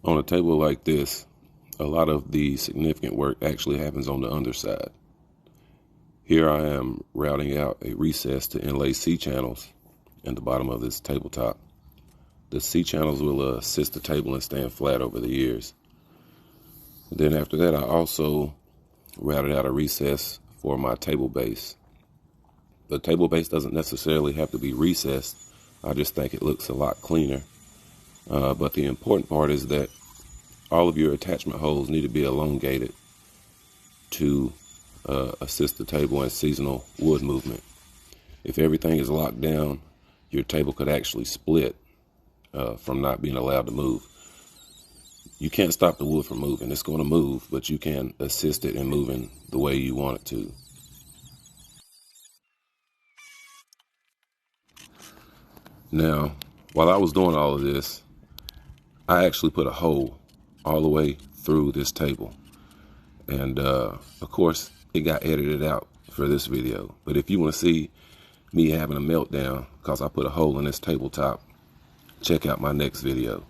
On a table like this, a lot of the significant work actually happens on the underside. Here I am routing out a recess to inlay C-channels in the bottom of this tabletop. The C-channels will assist the table in staying flat over the years. Then after that, I also routed out a recess for my table base. The table base doesn't necessarily have to be recessed. I just think it looks a lot cleaner. But the important part is that all of your attachment holes need to be elongated to assist the table in seasonal wood movement. If everything is locked down, your table could actually split from not being allowed to move. You can't stop the wood from moving. It's going to move, but you can assist it in moving the way you want it to. Now, while I was doing all of this, I actually put a hole all the way through this table. And of course, it got edited out for this video. But if you want to see me having a meltdown because I put a hole in this tabletop, check out my next video.